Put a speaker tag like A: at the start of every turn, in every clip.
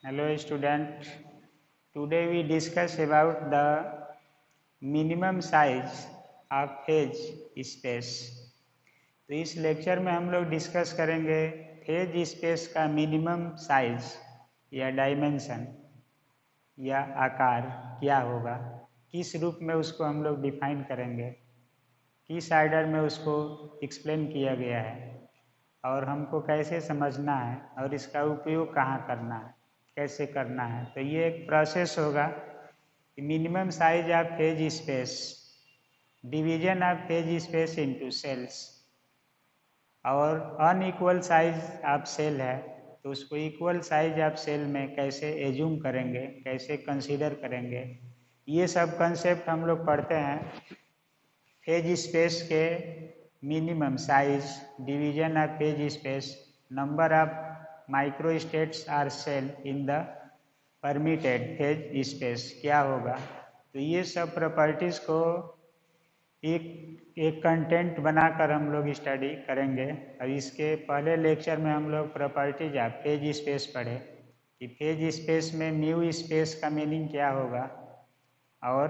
A: Hello student. Today we discuss about the minimum size of phase space. तो इस lecture में हम लोग डिस्कस करेंगे फेज स्पेस का मिनिमम साइज या डायमेंशन या आकार क्या होगा, किस रूप में उसको हम लोग डिफाइन करेंगे, किस आर्डर में उसको एक्सप्लेन किया गया है और हमको कैसे समझना है और इसका उपयोग कहाँ करना है, कैसे करना है। तो ये एक प्रोसेस होगा कि minimum size of phase space, division of phase space into cells, और अनइक्वल साइज ऑफ सेल है तो उसको इक्वल साइज ऑफ सेल में कैसे एज्यूम करेंगे, कैसे कंसीडर करेंगे। ये सब कंसेप्ट हम लोग पढ़ते हैं। फेज स्पेस के minimum size, division of phase space, number of microstates or cell in the permitted phase space क्या होगा। तो ये सब प्रॉपर्टीज़ को एक कंटेंट बनाकर हम लोग स्टडी करेंगे। और इसके पहले लेक्चर में हम लोग प्रॉपर्टीज ऑफ फेज स्पेस पढ़े कि फेज स्पेस में म्यू स्पेस का मीनिंग क्या होगा और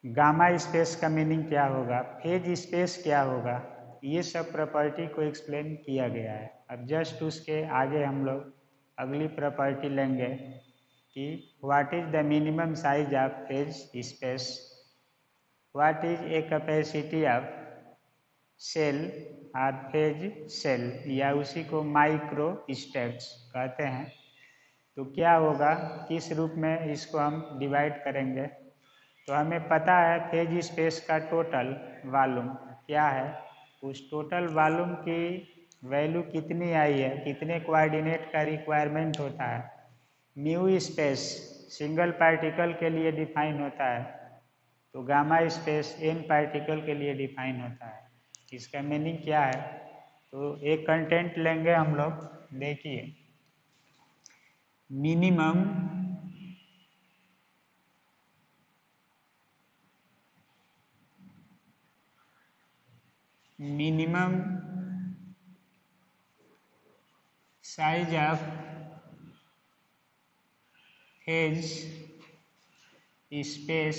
A: गामा स्पेस का मीनिंग क्या होगा, फेज स्पेस क्या होगा। ये सब प्रॉपर्टी को एक्सप्लेन किया गया है। अब जस्ट उसके आगे हम लोग अगली प्रॉपर्टी लेंगे कि what is the minimum size of phase space, what is a capacity of cell और फेज सेल, या उसी को माइक्रो स्टेट्स कहते हैं। तो क्या होगा, किस रूप में इसको हम डिवाइड करेंगे। तो हमें पता है फेज स्पेस का टोटल वॉल्यूम क्या है, उस टोटल वॉल्यूम की वैल्यू कितनी आई है, कितने कोऑर्डिनेट का रिक्वायरमेंट होता है। म्यू स्पेस सिंगल पार्टिकल के लिए डिफाइन होता है, तो गामा स्पेस एन पार्टिकल के लिए डिफाइन होता है। इसका मीनिंग क्या है, तो एक कंटेंट लेंगे हम लोग। देखिए, minimum size of phase space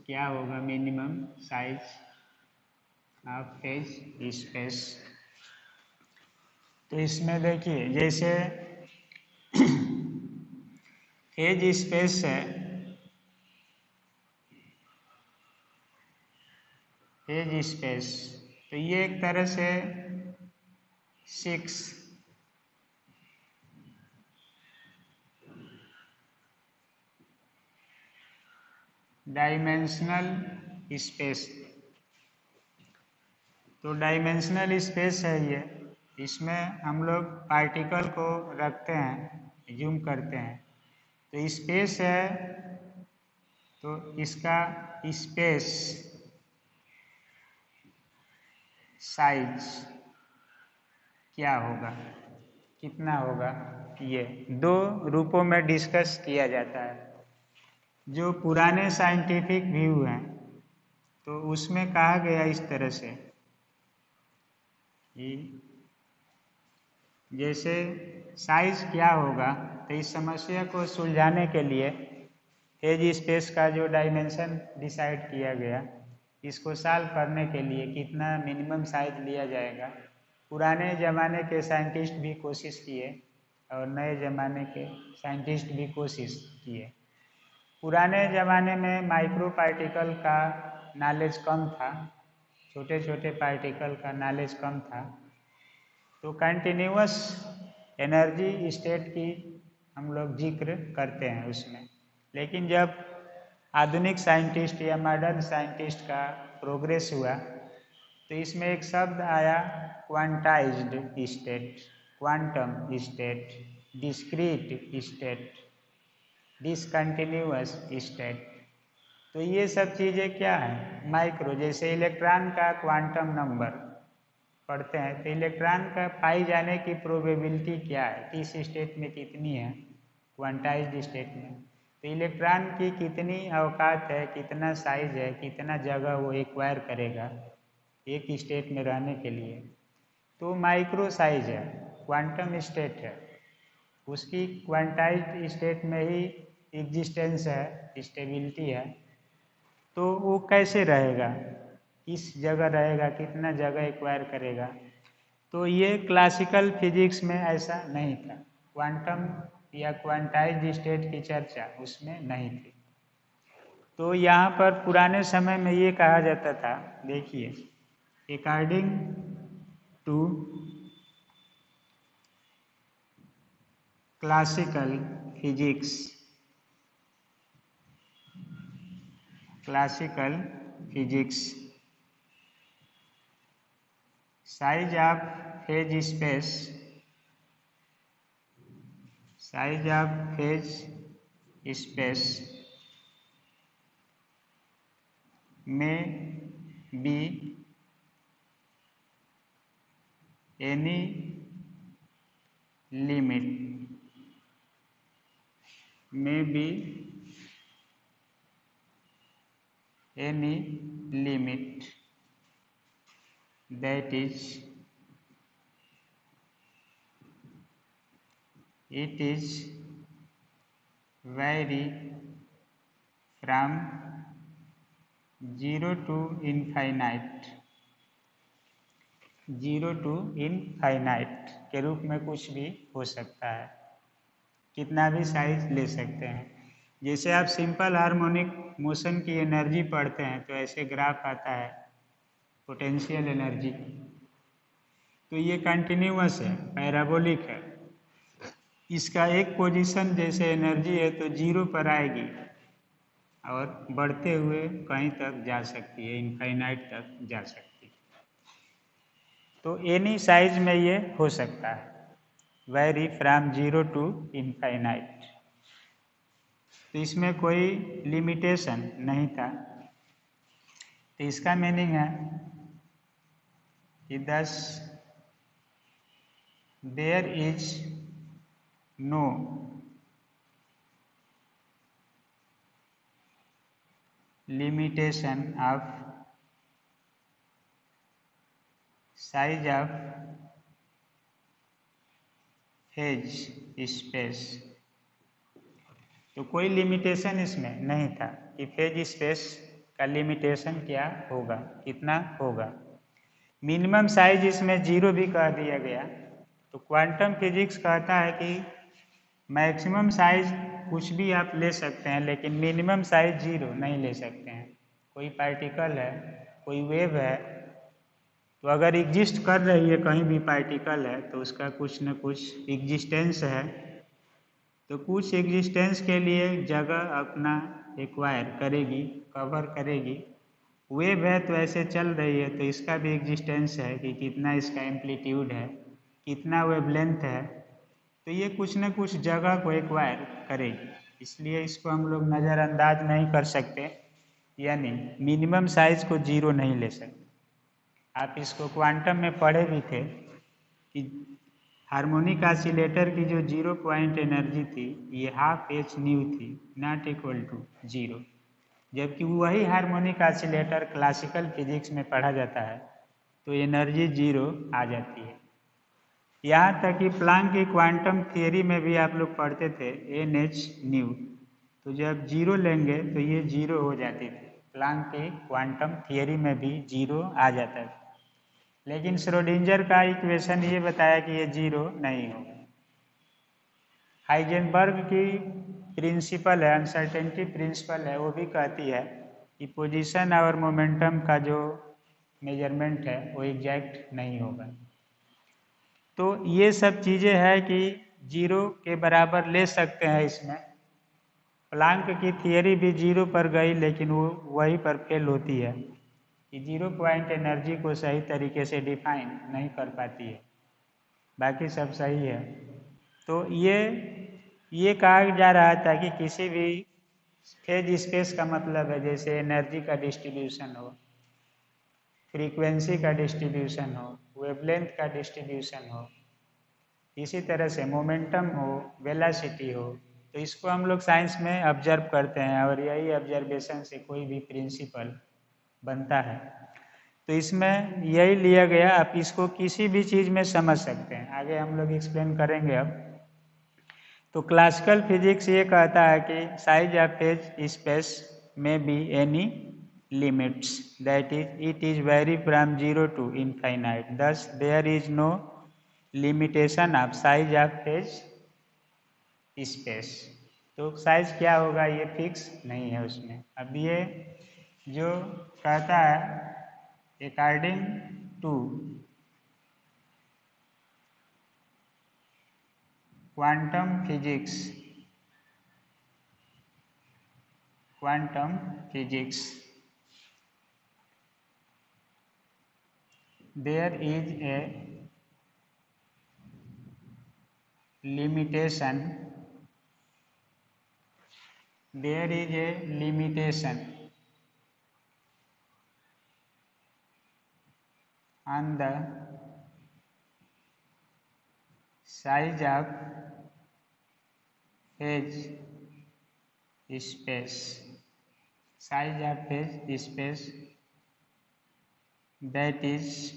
A: क्या होगा, minimum size of phase space. तो इसमें देखिए, जैसे फेज स्पेस है, फेज स्पेस तो ये एक तरह से 6 डायमेंशनल स्पेस। तो डायमेंशनल स्पेस है ये, इसमें हम लोग पार्टिकल को रखते हैं, जूम करते हैं। तो स्पेस है, तो इसका स्पेस साइज क्या होगा, कितना होगा। ये दो रूपों में डिस्कस किया जाता है। जो पुराने साइंटिफिक व्यू हैं तो उसमें कहा गया इस तरह से कि जैसे साइज क्या होगा, तो इस समस्या को सुलझाने के लिए फेज स्पेस का जो डायमेंशन डिसाइड किया गया, इसको सॉल्व करने के लिए कितना मिनिमम साइज लिया जाएगा। पुराने ज़माने के साइंटिस्ट भी कोशिश किए और नए ज़माने के साइंटिस्ट भी कोशिश किए। पुराने ज़माने में माइक्रो पार्टिकल का नॉलेज कम था, छोटे छोटे पार्टिकल का नॉलेज कम था, तो कंटिन्यूअस एनर्जी स्टेट की हम लोग जिक्र करते हैं उसमें। लेकिन जब आधुनिक साइंटिस्ट या मॉडर्न साइंटिस्ट का प्रोग्रेस हुआ तो इसमें एक शब्द आया, quantized state, quantum state, discrete state, discontinuous state. तो ये सब चीज़ें क्या है, माइक्रो। जैसे इलेक्ट्रॉन का क्वांटम नंबर पढ़ते हैं, तो इलेक्ट्रॉन का पाई जाने की प्रोबेबिलिटी क्या है, किस स्टेट में कितनी है, क्वांटाइज्ड स्टेट में। तो इलेक्ट्रॉन की कितनी अवकात है, कितना साइज है, कितना जगह वो एक्वायर करेगा एक स्टेट में रहने के लिए। तो माइक्रो साइज है, क्वांटम स्टेट है, उसकी क्वांटाइज्ड स्टेट में ही एग्जिस्टेंस है, स्टेबिलिटी है। तो वो कैसे रहेगा, किस जगह रहेगा, कितना जगह एक्वायर करेगा। तो ये क्लासिकल फिजिक्स में ऐसा नहीं था, क्वांटम या क्वांटाइज्ड स्टेट की चर्चा उसमें नहीं थी। तो यहाँ पर पुराने समय में ये कहा जाता था, देखिए, according to classical physics, size of phase space में be any limit may be any limit that is it is vary from 0 to infinite, 0 to infinite के रूप में कुछ भी हो सकता है, कितना भी साइज ले सकते हैं। जैसे आप सिंपल हार्मोनिक मोशन की एनर्जी पढ़ते हैं तो ऐसे ग्राफ आता है पोटेंशियल एनर्जी, तो ये कंटिन्यूअस है, पैराबोलिक है। इसका एक पोजीशन जैसे एनर्जी है तो 0 पर आएगी और बढ़ते हुए कहीं तक जा सकती है, इनफाइनाइट तक जा सकती है। तो एनी साइज में ये हो सकता है, वैरी फ्रॉम 0 टू इनफाइनाइट। तो इसमें कोई लिमिटेशन नहीं था। तो इसका मीनिंग है कि thus there is no limitation of size of phase space। तो कोई लिमिटेशन इसमें नहीं था कि फेज स्पेस का लिमिटेशन क्या होगा, कितना होगा। मिनिमम साइज इसमें 0 भी कह दिया गया। तो क्वांटम फिजिक्स कहता है कि मैक्सिमम साइज कुछ भी आप ले सकते हैं, लेकिन मिनिमम साइज 0 नहीं ले सकते हैं। कोई पार्टिकल है, कोई वेव है, तो अगर एग्जिस्ट कर रही है कहीं भी पार्टिकल है तो उसका कुछ न कुछ एग्जिस्टेंस है। तो कुछ एग्जिस्टेंस के लिए जगह अपना एक्वायर करेगी, कवर करेगी। वेव है तो ऐसे चल रही है तो इसका भी एग्जिस्टेंस है कि कितना इसका एम्पलीट्यूड है, कितना वेवलेंथ है। तो ये कुछ न कुछ जगह को एक्वायर करेगी, इसलिए इसको हम लोग नज़रअंदाज नहीं कर सकते, यानी मिनिमम साइज को 0 नहीं ले सकते। आप इसको क्वांटम में पढ़े भी थे कि हार्मोनिक ऑसिलेटर की जो 0 पॉइंट एनर्जी थी ये ½ h थी, नॉट इक्वल टू 0। जबकि वही हार्मोनिक ऑसिलेटर क्लासिकल फिजिक्स में पढ़ा जाता है तो एनर्जी 0 आ जाती है। यहाँ तक कि प्लांक की क्वांटम थियरी में भी आप लोग पढ़ते थे Nhν, तो जब 0 लेंगे तो ये 0 हो जाती थी। प्लांक की क्वांटम थियरी में भी 0 आ जाता था, लेकिन श्रोडिंजर का इक्वेशन ये बताया कि ये 0 नहीं होगा। हाइजेनबर्ग की प्रिंसिपल है, अनसर्टेनिटी प्रिंसिपल है, वो भी कहती है कि पोजीशन और मोमेंटम का जो मेजरमेंट है वो एग्जैक्ट नहीं होगा। तो ये सब चीज़ें हैं कि 0 के बराबर ले सकते हैं इसमें। प्लांक की थियरी भी 0 पर गई, लेकिन वो वहीं पर फेल होती है कि 0 पॉइंट एनर्जी को सही तरीके से डिफाइन नहीं कर पाती है, बाकी सब सही है। तो ये कहा जा रहा था कि किसी भी फेज स्पेस का मतलब है जैसे एनर्जी का डिस्ट्रीब्यूशन हो, फ्रीक्वेंसी का डिस्ट्रीब्यूशन हो, वेवलेंथ का डिस्ट्रीब्यूशन हो, इसी तरह से मोमेंटम हो, वेलोसिटी हो। तो इसको हम लोग साइंस में ऑब्जर्व करते हैं और यही ऑब्जर्वेशन से कोई भी प्रिंसिपल बनता है। तो इसमें यही लिया गया, आप इसको किसी भी चीज़ में समझ सकते हैं, आगे हम लोग एक्सप्लेन करेंगे अब। तो क्लासिकल फिजिक्स ये कहता है कि साइज ऑफ फेज स्पेस में be any limits, that is it is very from 0 to infinite, thus there is no limitation of size of phase space। तो साइज क्या होगा ये फिक्स नहीं है उसमें। अब ये जो कहता है according to quantum physics there is a limitation on the size of phase space, that is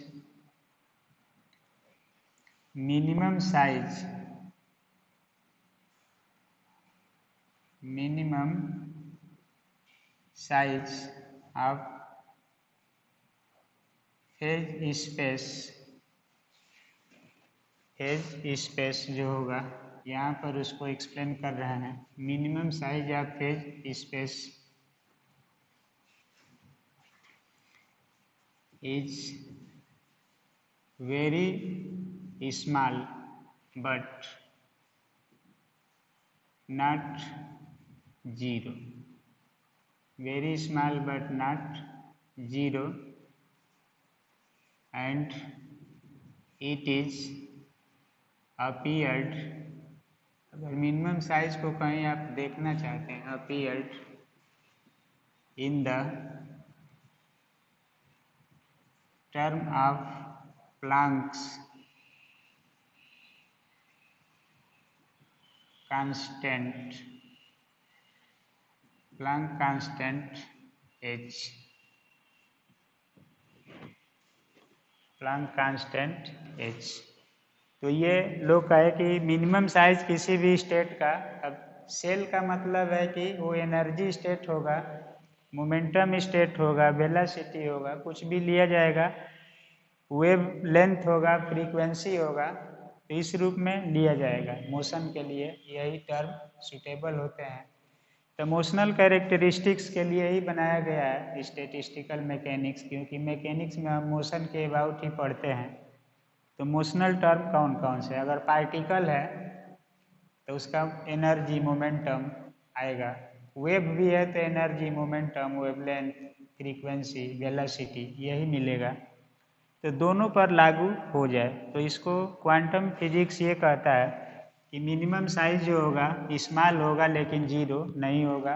A: minimum size of phase space जो होगा यहाँ पर उसको एक्सप्लेन कर रहे हैं। Minimum size of phase space is very small but not zero, very small but not zero, and it is appeared, अगर minimum size को कहीं आप देखना चाहते हैं, appeared in the term of Planck's constant, Planck constant h, Planck constant h। तो ये लोग कहे कि मिनिमम साइज किसी भी स्टेट का, अब सेल का मतलब है कि वो एनर्जी स्टेट होगा, मोमेंटम स्टेट होगा, वेलोसिटी होगा, कुछ भी लिया जाएगा, वेव लेंथ होगा, फ्रीक्वेंसी होगा, तो इस रूप में लिया जाएगा। मोशन के लिए यही टर्म सुटेबल होते हैं। तो मोशनल कैरेक्टरिस्टिक्स के लिए ही बनाया गया है स्टैटिस्टिकल मैकेनिक्स, क्योंकि मैकेनिक्स में हम मोशन के अबाउट ही पढ़ते हैं। तो मोशनल टर्म कौन कौन से, अगर पार्टिकल है तो उसका एनर्जी मोमेंटम आएगा, वेव भी है तो energy momentum wavelength frequency velocity यही मिलेगा। तो दोनों पर लागू हो जाए तो इसको क्वांटम फिजिक्स ये कहता है कि मिनिमम साइज जो होगा स्मॉल होगा लेकिन जीरो नहीं होगा।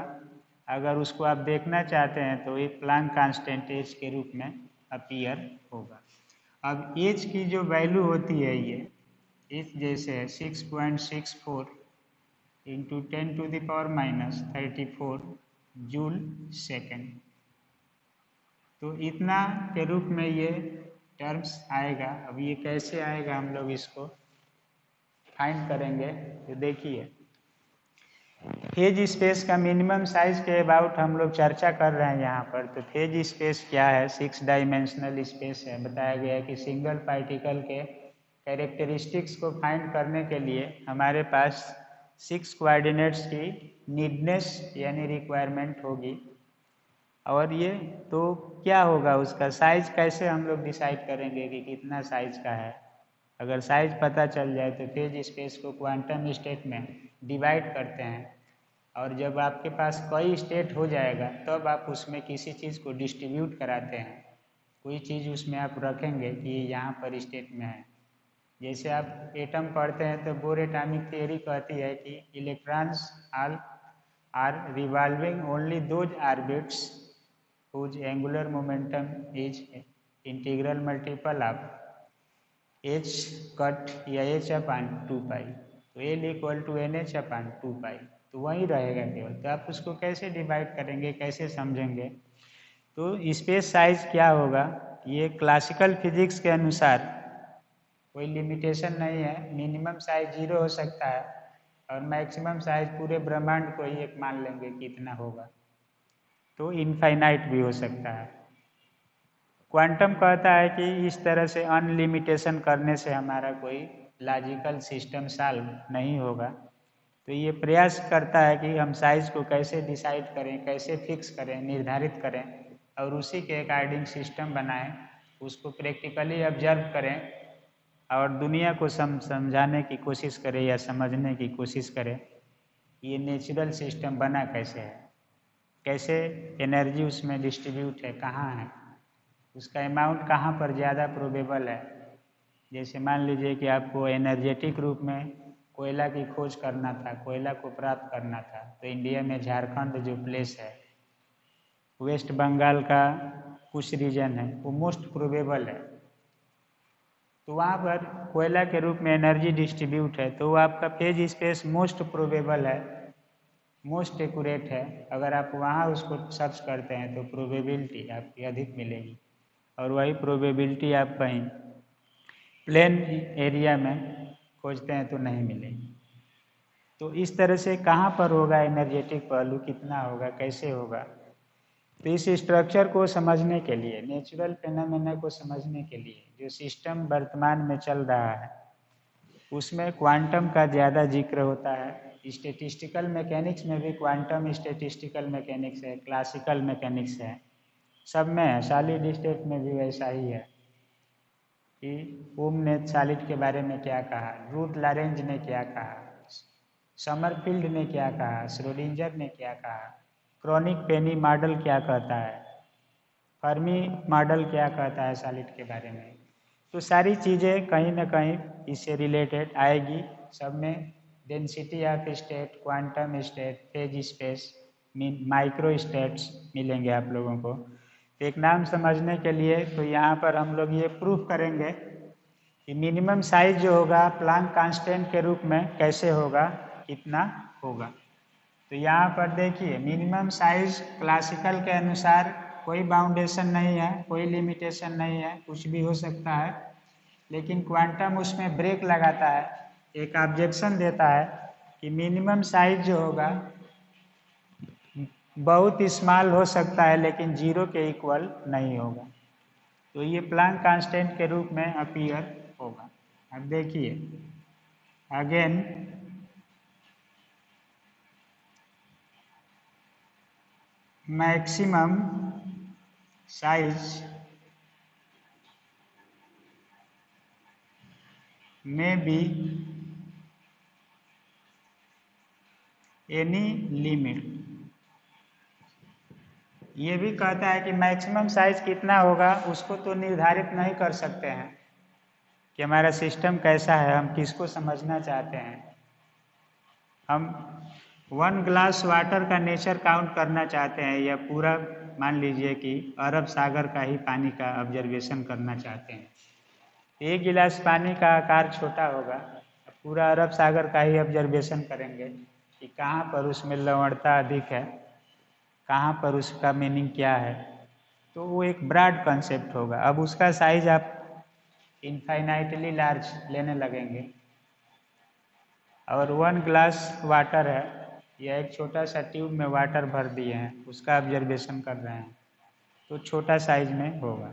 A: अगर उसको आप देखना चाहते हैं तो एक प्लैंक कांस्टेंट एज के रूप में अपीयर होगा। अब एज की जो वैल्यू होती है ये एज जैसे है 6.64 इंटू 10⁻⁻34 जूल सेकेंड। तो इतना के रूप में ये टर्म्स आएगा। अब ये कैसे आएगा हम लोग इसको फाइंड करेंगे। तो देखिए फेज स्पेस का मिनिमम साइज के अबाउट हम लोग चर्चा कर रहे हैं यहाँ पर। तो फेज स्पेस क्या है, 6 डायमेंशनल स्पेस है। बताया गया है कि सिंगल पार्टिकल के कैरेक्टरिस्टिक्स को फाइंड करने के लिए हमारे पास 6 कोऑर्डिनेट्स की नीडनेस यानी रिक्वायरमेंट होगी। और ये तो क्या होगा उसका साइज कैसे हम लोग डिसाइड करेंगे कि कितना साइज का है। अगर साइज पता चल जाए तो फेज स्पेस को क्वांटम स्टेट में डिवाइड करते हैं और जब आपके पास कई स्टेट हो जाएगा तब आप उसमें किसी चीज़ को डिस्ट्रीब्यूट कराते हैं। कोई चीज़ उसमें आप रखेंगे कि यहाँ पर स्टेट में है। जैसे आप एटम पढ़ते हैं तो बोर एटॉमिक थियरी कहती है कि electrons are revolving only those orbits whose angular momentum is integral multiple of h cut या h अपान 2 पाई। तो L equal to NH upon 2 pi, तो वही रहेगा केवल। तो आप उसको कैसे डिवाइड करेंगे, कैसे समझेंगे। तो स्पेस साइज क्या होगा ये क्लासिकल फिजिक्स के अनुसार कोई लिमिटेशन नहीं है, मिनिमम साइज 0 हो सकता है और मैक्सिमम साइज पूरे ब्रह्मांड को ही एक मान लेंगे कि इतना होगा, तो इनफाइनाइट भी हो सकता है। क्वांटम कहता है कि इस तरह से अनलिमिटेशन करने से हमारा कोई लॉजिकल सिस्टम सॉल्व नहीं होगा, तो ये प्रयास करता है कि हम साइज को कैसे डिसाइड करें, कैसे फिक्स करें, निर्धारित करें और उसी के अकॉर्डिंग सिस्टम बनाएं, उसको प्रैक्टिकली ऑब्जर्व करें और दुनिया को समझाने की कोशिश करें या समझने की कोशिश करें ये नेचुरल सिस्टम बना कैसे है, कैसे एनर्जी उसमें डिस्ट्रीब्यूट है, कहाँ है, उसका अमाउंट कहाँ पर ज़्यादा प्रोबेबल है। जैसे मान लीजिए कि आपको एनर्जेटिक रूप में कोयला की खोज करना था, कोयला को प्राप्त करना था, तो इंडिया में झारखंड जो प्लेस है, वेस्ट बंगाल का कुछ रीजन है, वो मोस्ट प्रोबेबल है, तो वहाँ पर कोयला के रूप में एनर्जी डिस्ट्रीब्यूट है, तो वो आपका फेज स्पेस मोस्ट प्रोबेबल है, मोस्ट एक्यूरेट है। अगर आप वहाँ उसको सर्च करते हैं तो प्रोबेबिलिटी आपकी अधिक मिलेगी और वही प्रोबेबिलिटी आप कहीं प्लेन एरिया में खोजते हैं तो नहीं मिलेगी। तो इस तरह से कहाँ पर होगा एनर्जेटिक पहलू, कितना होगा, कैसे होगा, तो इस स्ट्रक्चर को समझने के लिए, नेचुरल फेनोमेना को समझने के लिए जो सिस्टम वर्तमान में चल रहा है उसमें क्वांटम का ज़्यादा जिक्र होता है। स्टैटिस्टिकल मैकेनिक्स में भी क्वांटम स्टैटिस्टिकल मैकेनिक्स है, क्लासिकल मैकेनिक्स है, सब में है। सॉलिड स्टेट में भी वैसा ही है कि ओम ने सॉलिड के बारे में क्या कहा, रूट लॉरेंज ने क्या कहा, समरफील्ड ने क्या कहा, श्रोडिंगर ने क्या कहा, क्रॉनिक पेनी मॉडल क्या कहता है, फर्मी मॉडल क्या कहता है सॉलिड के बारे में, तो सारी चीज़ें कहीं ना कहीं इससे रिलेटेड आएगी। सब में density of state, quantum state, phase space, micro states मिलेंगे आप लोगों को। तो एक नाम समझने के लिए तो यहाँ पर हम लोग ये प्रूफ करेंगे कि मिनिमम साइज जो होगा प्लांक कांस्टेंट के रूप में कैसे होगा, कितना होगा। तो यहाँ पर देखिए मिनिमम साइज क्लासिकल के अनुसार कोई बाउंडेशन नहीं है, कोई लिमिटेशन नहीं है, कुछ भी हो सकता है, लेकिन क्वांटम उसमें ब्रेक लगाता है, एक ऑब्जेक्शन देता है कि मिनिमम साइज जो होगा बहुत स्मॉल हो सकता है लेकिन 0 के इक्वल नहीं होगा, तो ये प्लांक कांस्टेंट के रूप में अपीयर होगा। अब देखिए अगेन मैक्सिमम साइज में भी एनी लिमिट, ये भी कहता है कि मैक्सिमम साइज कितना होगा उसको तो निर्धारित नहीं कर सकते हैं कि हमारा सिस्टम कैसा है, हम किसको समझना चाहते हैं। हम 1 ग्लास वाटर का नेचर काउंट करना चाहते हैं या पूरा मान लीजिए कि अरब सागर का ही पानी का ऑब्जर्वेशन करना चाहते हैं, 1 गिलास पानी का आकार छोटा होगा, पूरा अरब सागर का ही ऑब्जर्वेशन करेंगे कि कहाँ पर उसमें लवणता अधिक है, कहाँ पर उसका मीनिंग क्या है, तो वो एक ब्रॉड कॉन्सेप्ट होगा। अब उसका साइज आप इनफाइनाइटली लार्ज लेने लगेंगे और 1 ग्लास वाटर है या एक छोटा सा ट्यूब में वाटर भर दिए हैं, उसका ऑब्जर्वेशन कर रहे हैं, तो छोटा साइज में होगा।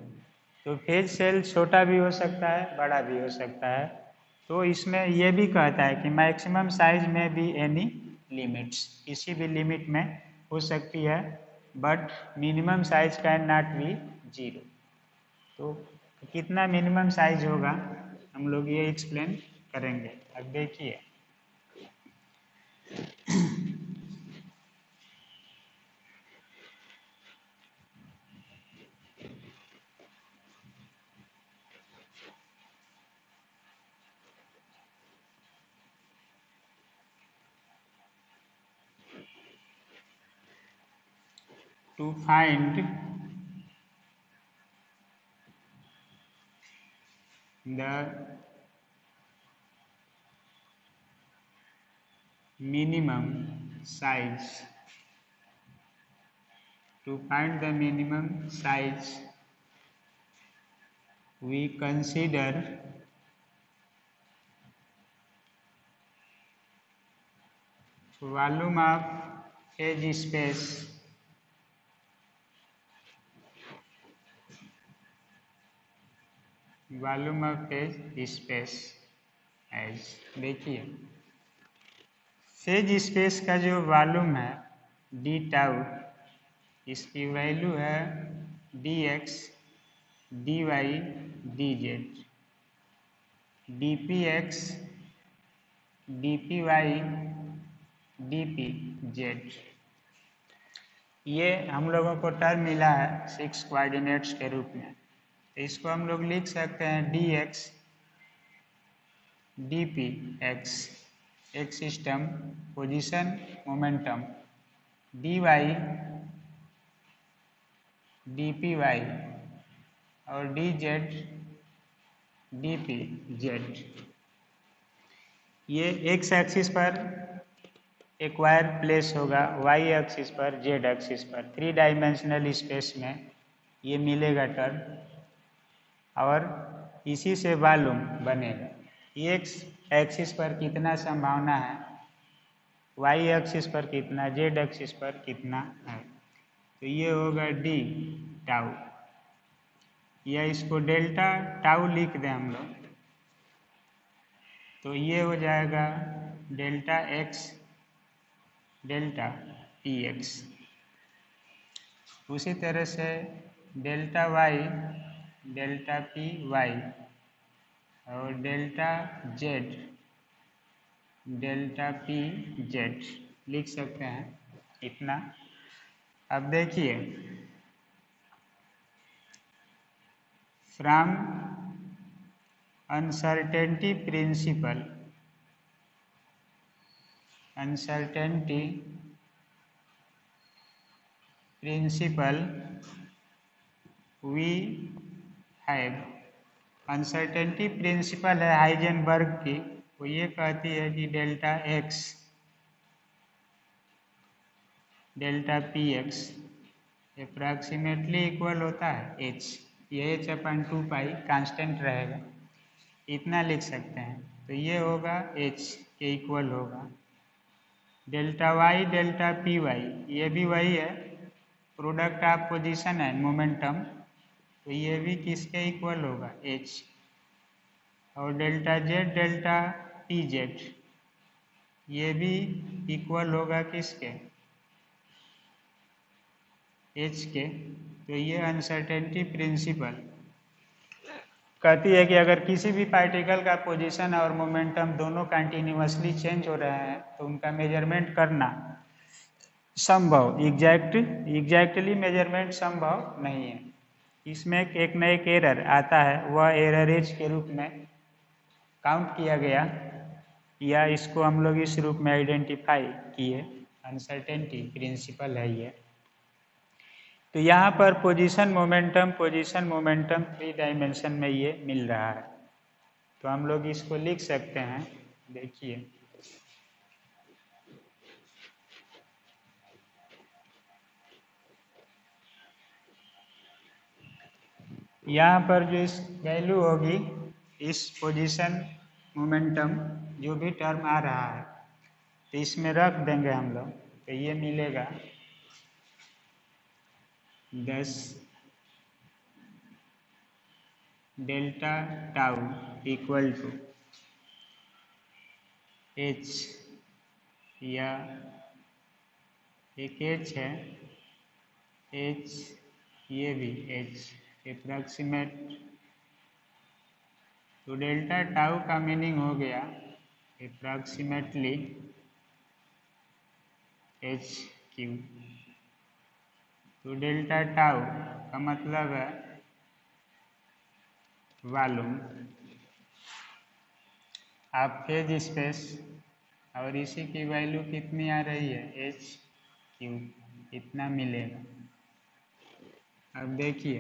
A: तो फेज सेल छोटा भी हो सकता है, बड़ा भी हो सकता है। तो इसमें यह भी कहता है कि मैक्सिमम साइज में भी एनी लिमिट्स, किसी भी लिमिट में हो सकती है, but minimum size can not be 0। तो कितना मिनिमम साइज होगा हम लोग ये एक्सप्लेन करेंगे। अब देखिए to find the minimum size, to find the minimum size we consider volume of phase space as, देखिए फेज स्पेस का जो वॉल्यूम है डी टाउ, इसकी वैल्यू है D X D Y D Z, D P X D P Y D P Z. ये हम लोगों को टर्म मिला है 6 कोऑर्डिनेट्स के रूप में, तो इसको हम लोग लिख सकते हैं D X D P X एक system position momentum, D Y D P Y और D Z D P Z. ये एक्स एक्सिस पर एक वायर प्लेस होगा, वाई एक्सिस पर, जेड एक्सिस पर, 3 डायमेंशनल स्पेस में ये मिलेगा टर्म और इसी से वॉल्यूम बनेगा। एक्स एक्सिस पर कितना संभावना है, वाई एक्सिस पर कितना, जेड एक्सिस पर कितना है, तो ये होगा डी टाउ, या इसको डेल्टा टाउ लिख दें हम लोग, तो ये हो जाएगा delta X delta P X. उसी तरह से delta Y delta P Y और delta Z delta P Z लिख सकते हैं इतना। अब देखिए from uncertainty principle we have, uncertainty principle है हाइजेनबर्ग की, वो ये कहती है कि delta X delta P X approximately equal होता है एच, ये एच अपन 2 पाई कांस्टेंट रहेगा, इतना लिख सकते हैं, तो ये होगा एच के इक्वल होगा। Delta Y delta P Y ये भी वही है, प्रोडक्ट ऑफ पोजीशन है मोमेंटम, तो ये भी किसके इक्वल होगा, एच। और delta Z delta P Z ये भी इक्वल होगा किसके, एच के। तो ये अनसर्टेनिटी प्रिंसिपल कहती है कि अगर किसी भी पार्टिकल का पोजीशन और मोमेंटम दोनों कंटिन्यूअसली चेंज हो रहे हैं तो उनका मेजरमेंट करना संभव, एग्जैक्टली मेजरमेंट संभव नहीं है। इसमें एक न एक एरर आता है, वह एरर एज के रूप में काउंट किया गया, या इसको हम लोग इस रूप में आइडेंटिफाई किए, अनसर्टेनिटी प्रिंसिपल है ये। तो यहाँ पर पोजीशन मोमेंटम 3 डायमेंशन में ये मिल रहा है, तो हम लोग इसको लिख सकते हैं। देखिए यहाँ पर जो इस वैल्यू होगी, इस पोजीशन मोमेंटम जो भी टर्म आ रहा है तो इसमें रख देंगे हम लोग, तो ये मिलेगा 10 delta tau equal to H, या एक एच है, एच ये भी एच अप्रॉक्सीमेट, तो डेल्टा टाउ का मीनिंग हो गया अप्रॉक्सीमेटली एच क्यू, तो डेल्टा टाउ का मतलब है वॉल्यूम ऑफ फेज स्पेस, और इसी की वैल्यू कितनी आ रही है, एच क्यू, इतना मिलेगा। अब देखिए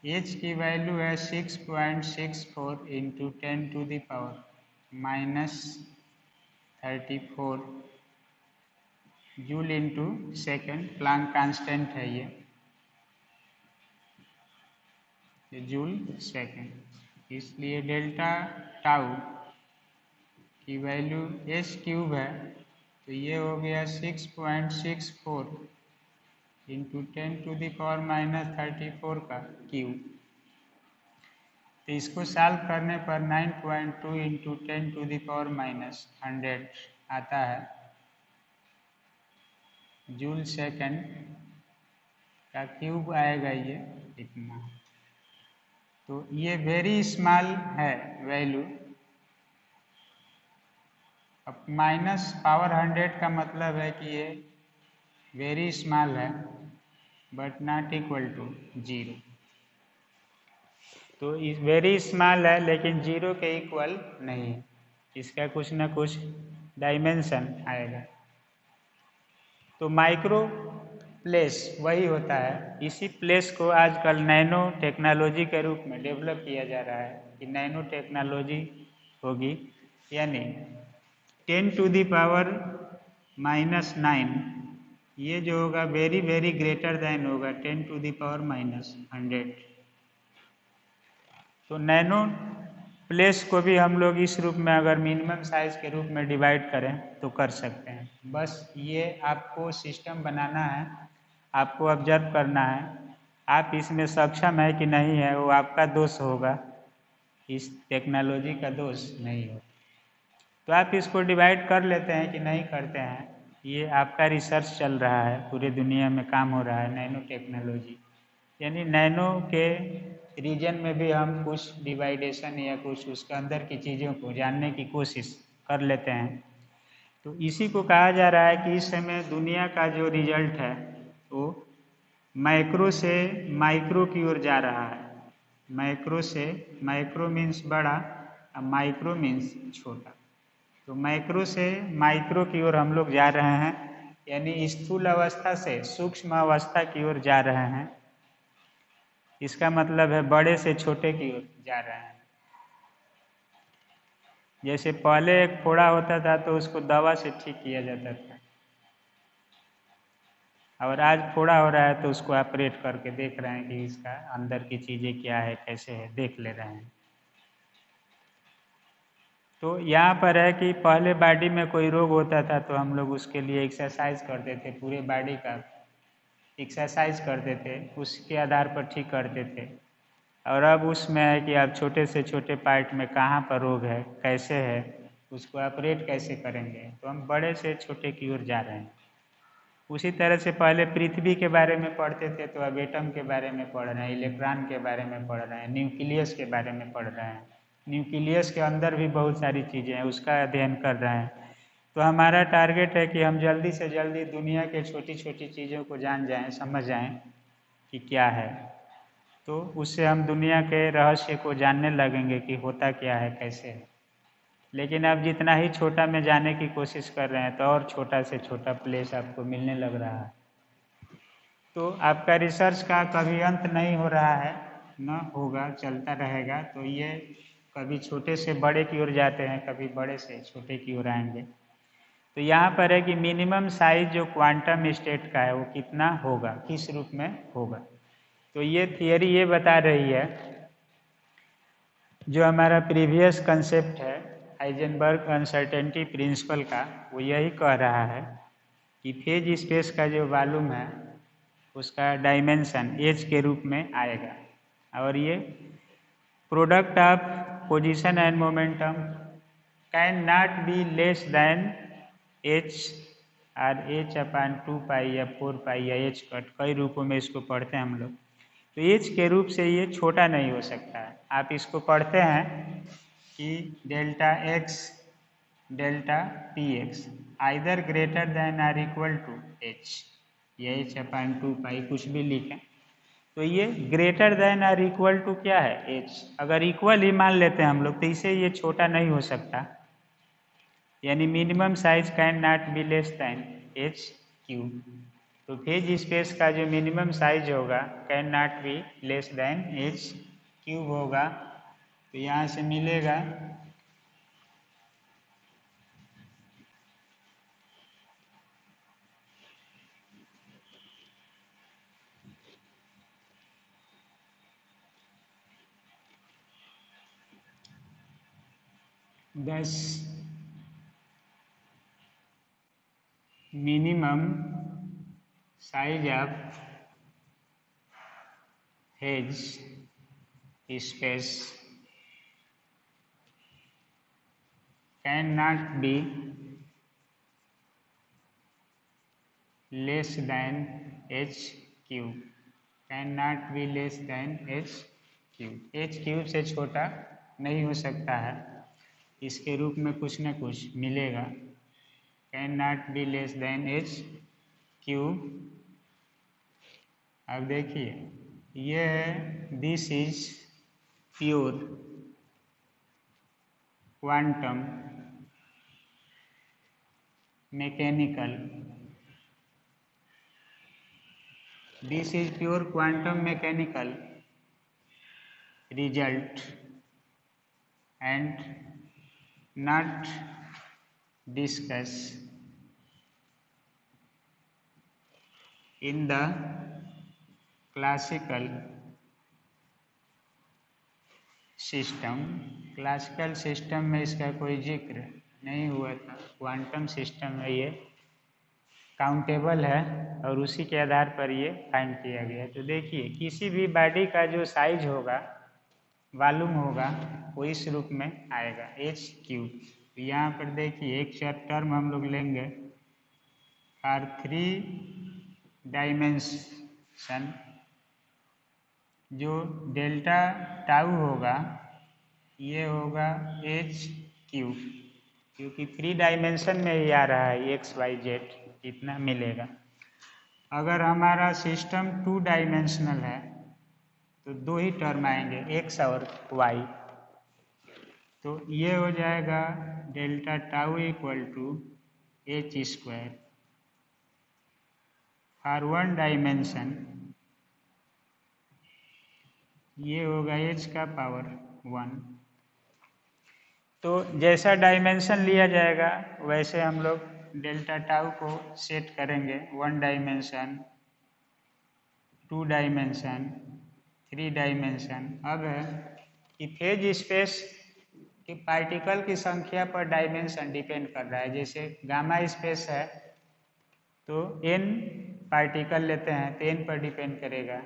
A: एच की वैल्यू है 6.64 into 10⁻⁻34 joule into second, Planck constant है ये। Joule second. इसलिए डेल्टा टाउ की वैल्यू एच क्यूब है, तो ये हो गया 6.64 इंटू 10⁻⁻34 का क्यूब। तो इसको सॉल्व करने पर 9.2 इंटू 10⁻⁻100 आता है जूल सेकेंड का क्यूब आएगा ये इतना। तो ये वेरी स्मॉल है वैल्यू। अब माइनस पावर 100 का मतलब है कि ये वेरी स्मॉल है बट नॉट इक्वल टू 0। तो इस वेरी स्मॉल है लेकिन 0 के इक्वल नहीं है, इसका कुछ ना कुछ डायमेंशन आएगा। तो माइक्रो प्लेस वही होता है। इसी प्लेस को आजकल नैनो टेक्नोलॉजी के रूप में डेवलप किया जा रहा है कि नैनो टेक्नोलॉजी होगी, यानी 10⁻⁹ ये जो होगा वेरी वेरी ग्रेटर देन होगा 10⁻⁻100। तो नैनो प्लेस को भी हम लोग इस रूप में अगर मिनिमम साइज के रूप में डिवाइड करें तो कर सकते हैं। बस ये आपको सिस्टम बनाना है, आपको ऑब्जर्व करना है, आप इसमें सक्षम है कि नहीं है वो आपका दोष होगा, इस टेक्नोलॉजी का दोष नहीं हो। तो आप इसको डिवाइड कर लेते हैं कि नहीं करते हैं, ये आपका रिसर्च चल रहा है, पूरे दुनिया में काम हो रहा है नैनो टेक्नोलॉजी, यानी नैनो के रीजन में भी हम कुछ डिवाइडेशन या कुछ उसके अंदर की चीज़ों को जानने की कोशिश कर लेते हैं। तो इसी को कहा जा रहा है कि इस समय दुनिया का जो रिजल्ट है वो माइक्रो से माइक्रो की ओर जा रहा है। माइक्रो से माइक्रो मीन्स बड़ा और माइक्रो मीन्स छोटा। तो माइक्रो से माइक्रो की ओर हम लोग जा रहे हैं, यानी स्थूल अवस्था से सूक्ष्म अवस्था की ओर जा रहे हैं। इसका मतलब है बड़े से छोटे की ओर जा रहे हैं। जैसे पहले एक फोड़ा होता था तो उसको दवा से ठीक किया जाता था, और आज फोड़ा हो रहा है तो उसको ऑपरेट करके देख रहे हैं कि इसका अंदर की चीज़ें क्या है, कैसे है, देख ले रहे हैं। तो यहाँ पर है कि पहले बॉडी में कोई रोग होता था तो हम लोग उसके लिए एक्सरसाइज करते थे, पूरे बॉडी का एक्सरसाइज करते थे, उसके आधार पर ठीक करते थे। और अब उसमें है कि आप छोटे से छोटे पार्ट में कहाँ पर रोग है, कैसे है, उसको ऑपरेट कैसे करेंगे, तो हम बड़े से छोटे की ओर जा रहे हैं। उसी तरह से पहले पृथ्वी के बारे में पढ़ते थे तो अब एटम के बारे में पढ़ रहे हैं, इलेक्ट्रॉन के बारे में पढ़ रहे हैं, न्यूक्लियस के बारे में पढ़ रहे हैं। न्यूक्लियस के अंदर भी बहुत सारी चीज़ें हैं, उसका अध्ययन कर रहे हैं। तो हमारा टारगेट है कि हम जल्दी से जल्दी दुनिया के छोटी छोटी चीज़ों को जान जाएं, समझ जाएं कि क्या है। तो उससे हम दुनिया के रहस्य को जानने लगेंगे कि होता क्या है, कैसे है। लेकिन आप जितना ही छोटा में जाने की कोशिश कर रहे हैं तो और छोटा से छोटा प्लेस आपको मिलने लग रहा है। तो आपका रिसर्च का कभी अंत नहीं हो रहा है, न होगा, चलता रहेगा। तो ये कभी छोटे से बड़े की ओर जाते हैं, कभी बड़े से छोटे की ओर आएंगे। तो यहाँ पर है कि मिनिमम साइज जो क्वांटम स्टेट का है वो कितना होगा, किस रूप में होगा। तो ये थियरी ये बता रही है, जो हमारा प्रीवियस कंसेप्ट है हाइजेनबर्ग अनसर्टेनिटी प्रिंसिपल का, वो यही कह रहा है कि फेज स्पेस का जो वॉल्यूम है उसका डायमेंशन एच के रूप में आएगा, और ये product of position and momentum can not be less than H, और h/2 या 4 या h कट, कई रूपों में इसको पढ़ते हैं हम लोग। तो एच के रूप से ये छोटा नहीं हो सकता है। आप इसको पढ़ते हैं कि delta X delta P X either greater than or equal to H, या h/2 कुछ भी लिखें। तो ये greater than or equal to क्या है, एच। अगर इक्वल ही मान लेते हैं हम लोग तो इसे ये छोटा नहीं हो सकता, यानी minimum size can not be less than H cube. तो फेज स्पेस का जो मिनिमम साइज होगा can not be less than H cube होगा। तो यहाँ से मिलेगा 10 minimum size of hedge space can not be less than H cube, can not be less than H cube. H cube से छोटा नहीं हो सकता है, इसके रूप में कुछ न कुछ मिलेगा। Can not be less than H cube. अब देखिए ये है this is pure quantum mechanical, this is pure quantum mechanical result and not discuss in the classical system. Classical system में इसका कोई जिक्र नहीं हुआ था, क्वांटम सिस्टम है ये, काउंटेबल है और उसी के आधार पर ये फाइंड किया गया। तो देखिए किसी भी बॉडी का जो साइज होगा वॉल्यूम होगा वो इस रूप में आएगा एच क्यूब। तो यहाँ पर देखिए एक टर्म हम लोग लेंगे फॉर 3 डायमेंशन, जो डेल्टा टाउ होगा ये होगा एच क्यूब, क्योंकि 3 डायमेंशन में ही आ रहा है एक्स वाई जेड, इतना मिलेगा। अगर हमारा सिस्टम 2 डायमेंशनल है तो 2 ही टर्म आएंगे एक्स और वाई, तो ये हो जाएगा delta tau equal to H square for 1 dimension, ये होगा एच का पावर 1। तो जैसा डायमेंशन लिया जाएगा वैसे हम लोग डेल्टा टाउ को सेट करेंगे, 1 डायमेंशन, 2 डायमेंशन, 3 डायमेंशन। अब है कि फेज स्पेस कि पार्टिकल की संख्या पर डायमेंशन डिपेंड कर रहा है। जैसे गामा स्पेस है तो n पार्टिकल लेते हैं तो n पर डिपेंड करेगा।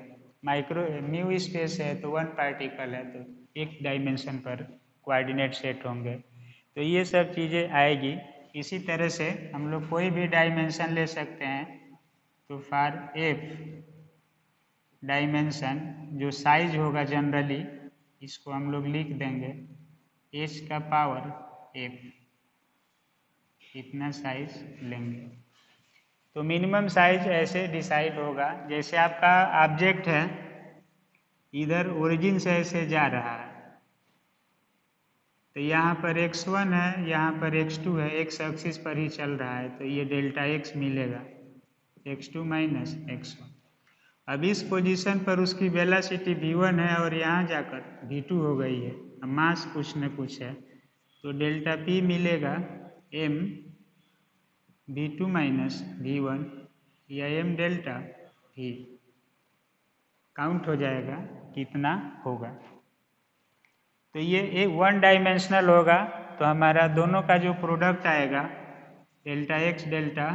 A: म्यू स्पेस है तो 1 पार्टिकल है तो 1 डायमेंशन पर कोऑर्डिनेट सेट होंगे। तो ये सब चीज़ें आएगी। इसी तरह से हम लोग कोई भी डायमेंशन ले सकते हैं। तो फॉर एफ डायमेंशन जो साइज होगा जनरली इसको हम लोग लिख देंगे एच का पावर एफ, इतना साइज लेंगे। तो मिनिमम साइज ऐसे डिसाइड होगा, जैसे आपका ऑब्जेक्ट है इधर ओरिजिन से ऐसे जा रहा है तो यहाँ पर x1 है, यहाँ पर x2 है, x एक्सिस पर ही चल रहा है तो ये डेल्टा x मिलेगा, x2 माइनस x1। अब इस पोजीशन पर उसकी वेलोसिटी v1 है और यहाँ जाकर v2 हो गई है, अब मास कुछ न कुछ है तो डेल्टा p मिलेगा m v2 माइनस v1 या m डेल्टा v, काउंट हो जाएगा कितना होगा। तो ये 1 डायमेंशनल होगा तो हमारा दोनों का जो प्रोडक्ट आएगा delta x delta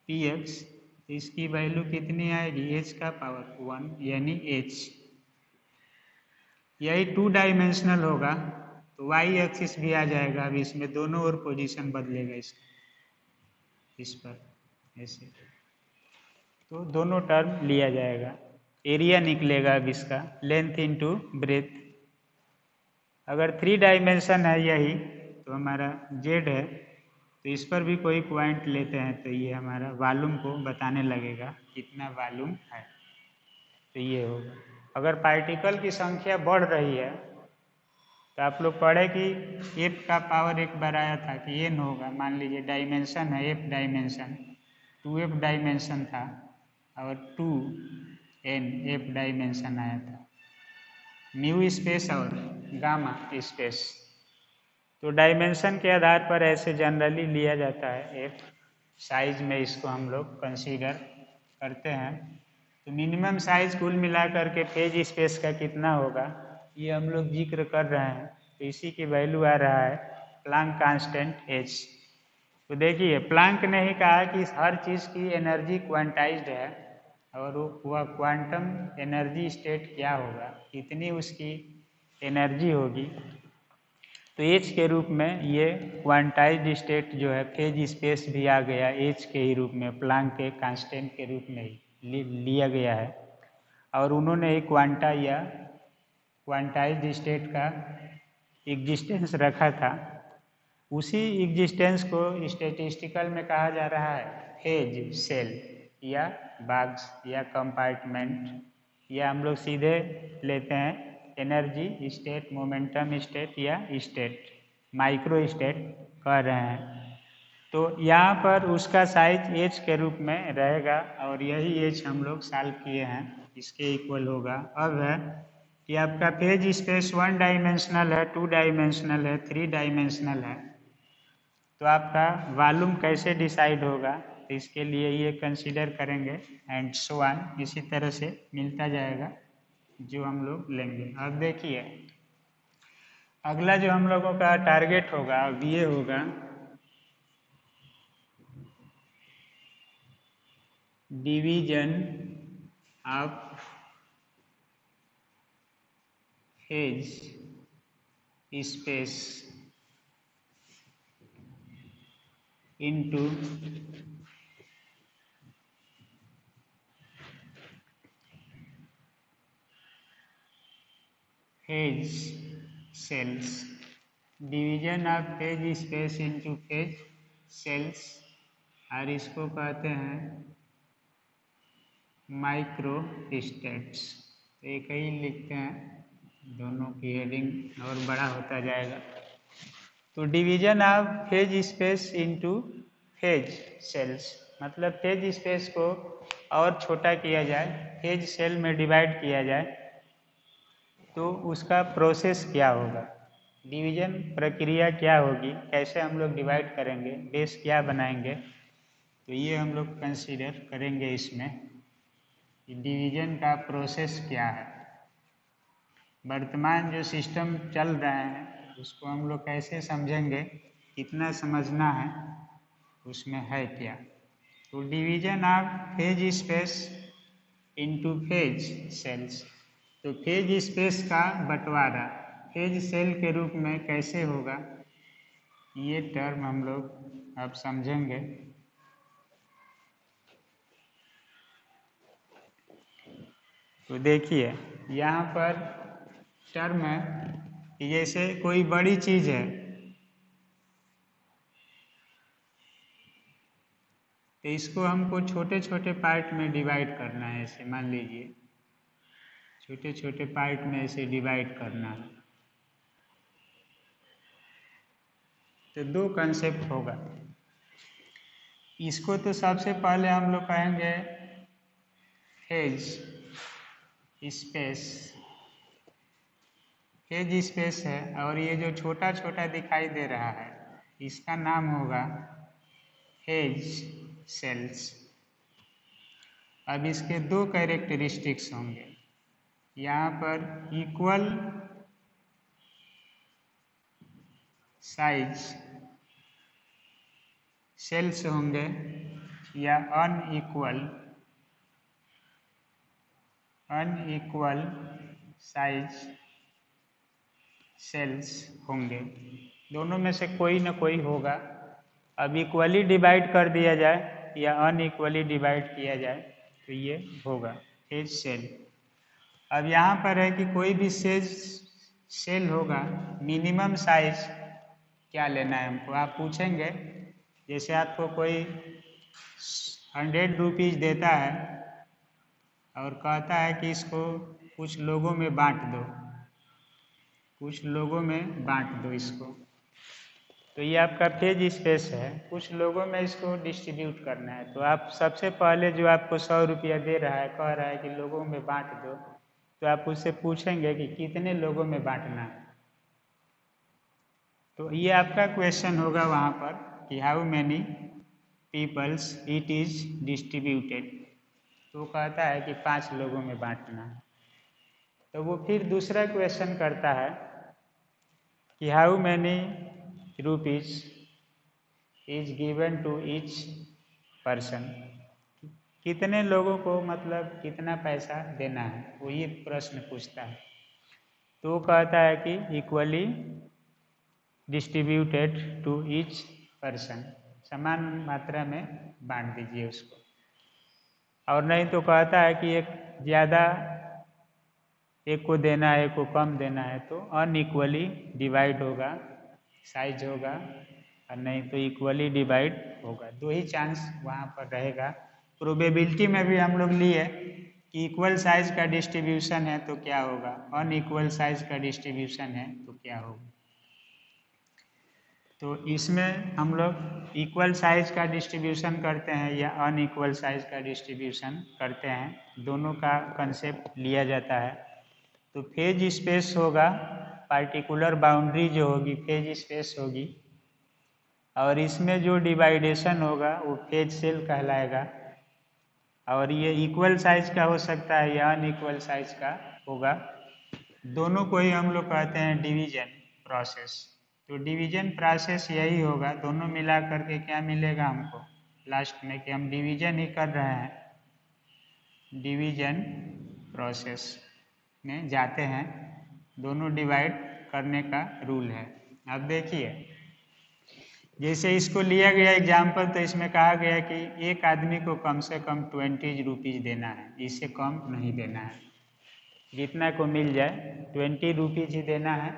A: P x, इसकी वैल्यू कितनी आएगी h का पावर 1 यानी h। यही 2 डायमेंशनल होगा तो y एक्सिस भी आ जाएगा, अब इसमें दोनों ओर पोजीशन बदलेगा इसका, इस पर ऐसे, तो दोनों टर्म लिया जाएगा। एरिया निकलेगा अब इसका लेंथ इनटू ब्रेथ। अगर 3 डायमेंशन है यही तो हमारा z है तो इस पर भी कोई पॉइंट लेते हैं तो ये हमारा वॉल्यूम को बताने लगेगा कितना वॉल्यूम है, तो ये होगा। अगर पार्टिकल की संख्या बढ़ रही है तो आप लोग पढ़े कि f का पावर एक बार आया था कि n होगा, मान लीजिए डायमेंशन है f डायमेंशन, 2f डायमेंशन था और 2n f डायमेंशन आया था, म्यू स्पेस और गामा स्पेस। तो डायमेंशन के आधार पर ऐसे जनरली लिया जाता है एफ साइज में, इसको हम लोग कंसीडर करते हैं। तो मिनिमम साइज कुल मिलाकर के फेज स्पेस का कितना होगा ये हम लोग जिक्र कर रहे हैं, तो इसी की वैल्यू आ रहा है प्लैंक कांस्टेंट एच। तो देखिए प्लैंक ने ही कहा कि हर चीज़ की एनर्जी क्वांटाइज्ड है और वह क्वांटम एनर्जी स्टेट क्या होगा, कितनी उसकी एनर्जी होगी। तो एच के रूप में ये क्वांटाइज्ड स्टेट जो है फेज स्पेस भी आ गया एच के ही रूप में, प्लैंक के कांस्टेंट के रूप में ही लिया गया है। और उन्होंने एक क्वांटा या क्वांटाइज्ड स्टेट का एग्जिस्टेंस रखा था। उसी एग्जिस्टेंस को स्टैटिस्टिकल में कहा जा रहा है फेज सेल या बॉक्स या कंपार्टमेंट, या हम लोग सीधे लेते हैं एनर्जी स्टेट, मोमेंटम स्टेट या स्टेट, माइक्रो स्टेट कह रहे हैं। तो यहाँ पर उसका साइज एच के रूप में रहेगा और यही एच हम लोग सॉल्व किए हैं, इसके इक्वल होगा। अब है कि आपका फेज स्पेस 1 डायमेंशनल है, 2 डायमेंशनल है, 3 डायमेंशनल है, तो आपका वॉल्यूम कैसे डिसाइड होगा, तो इसके लिए ये कंसीडर करेंगे एंड सो ऑन, इसी तरह से मिलता जाएगा जो हम लोग लेंगे। अब देखिए अगला जो हम लोगों का टारगेट होगा अब ये होगा division of phase space into phase cells, division of phase space into phase cells, और इसको कहते हैं माइक्रो स्टेट्स। एक ही लिखते हैं, दोनों की हेडिंग और बड़ा होता जाएगा। तो division of phase space into phase cells मतलब फेज स्पेस को और छोटा किया जाए, फेज सेल में डिवाइड किया जाए, तो उसका प्रोसेस क्या होगा, डिवीजन प्रक्रिया क्या होगी, कैसे हम लोग डिवाइड करेंगे, बेस क्या बनाएंगे, तो ये हम लोग कंसीडर करेंगे इसमें कि डिवीजन का प्रोसेस क्या है। वर्तमान जो सिस्टम चल रहे हैं उसको हम लोग कैसे समझेंगे, कितना समझना है, उसमें है क्या। तो division of phase space into phase cells, तो फेज स्पेस का बंटवारा फेज सेल के रूप में कैसे होगा, ये टर्म हम लोग अब समझेंगे। तो देखिए यहाँ पर टर्म है कि जैसे कोई बड़ी चीज़ है तो इसको हमको छोटे छोटे पार्ट में डिवाइड करना है। ऐसे मान लीजिए छोटे छोटे पार्ट में ऐसे डिवाइड करना है, तो दो कंसेप्ट होगा। इसको तो सबसे पहले हम लोग कहेंगे फेज स्पेस, फेज स्पेस है, और ये जो छोटा छोटा दिखाई दे रहा है इसका नाम होगा फेज सेल्स। अब इसके दो कैरेक्टरिस्टिक्स होंगे, यहाँ पर इक्वल साइज सेल्स होंगे या अनइक्वल साइज सेल्स होंगे। दोनों में से कोई ना कोई होगा। अब इक्वली डिवाइड कर दिया जाए या अनइक्वली डिवाइड किया जाए तो ये होगा फेज सेल। अब यहाँ पर है कि कोई भी सेल होगा, मिनिमम साइज क्या लेना है हमको। आप पूछेंगे जैसे आपको कोई 100 रुपीज़ देता है और कहता है कि इसको कुछ लोगों में बांट दो, कुछ लोगों में बांट दो इसको, तो ये आपका फेज स्पेस है, कुछ लोगों में इसको डिस्ट्रीब्यूट करना है। तो आप सबसे पहले जो आपको 100 रुपया दे रहा है, कह रहा है कि लोगों में बांट दो, तो आप उससे पूछेंगे कि कितने लोगों में बांटना है। तो ये आपका क्वेश्चन होगा वहाँ पर कि how many peoples it is distributed, तो कहता है कि 5 लोगों में बांटना है। तो वो फिर दूसरा क्वेश्चन करता है कि how many rupees is given to each person. कितने लोगों को मतलब कितना पैसा देना है, वो ये प्रश्न पूछता है। तो वो कहता है कि equally distributed to each person, समान मात्रा में बांट दीजिए उसको। और नहीं तो कहता है कि एक ज़्यादा एक को देना है, एक को कम देना है, तो अनइक्वली डिवाइड होगा, साइज होगा, और नहीं तो इक्वली डिवाइड होगा। दो ही चांस वहाँ पर रहेगा। प्रोबेबिलिटी में भी हम लोग लिए कि इक्वल साइज का डिस्ट्रीब्यूशन है तो क्या होगा, अनइक्वल साइज का डिस्ट्रीब्यूशन है तो क्या होगा। तो इसमें हम लोग इक्वल साइज का डिस्ट्रीब्यूशन करते हैं या अनइक्वल साइज का डिस्ट्रीब्यूशन करते हैं, दोनों का कंसेप्ट लिया जाता है। तो फेज स्पेस होगा, पार्टिकुलर बाउंड्री जो होगी फेज स्पेस होगी, और इसमें जो डिवाइडेशन होगा वो फेज सेल कहलाएगा। और ये इक्वल साइज का हो सकता है या अनइक्वल साइज का होगा। दोनों को ही हम लोग कहते हैं डिवीजन प्रोसेस। तो डिवीजन प्रोसेस यही होगा, दोनों मिला करके क्या मिलेगा हमको लास्ट में, कि हम डिवीजन ही कर रहे हैं, डिवीजन प्रोसेस में जाते हैं, दोनों डिवाइड करने का रूल है। अब देखिए, जैसे इसको लिया गया एग्जाम्पल, तो इसमें कहा गया कि एक आदमी को कम से कम 20 रुपीज़ देना है, इससे कम नहीं देना है, जितना को मिल जाए 20 रुपीज़ ही देना है,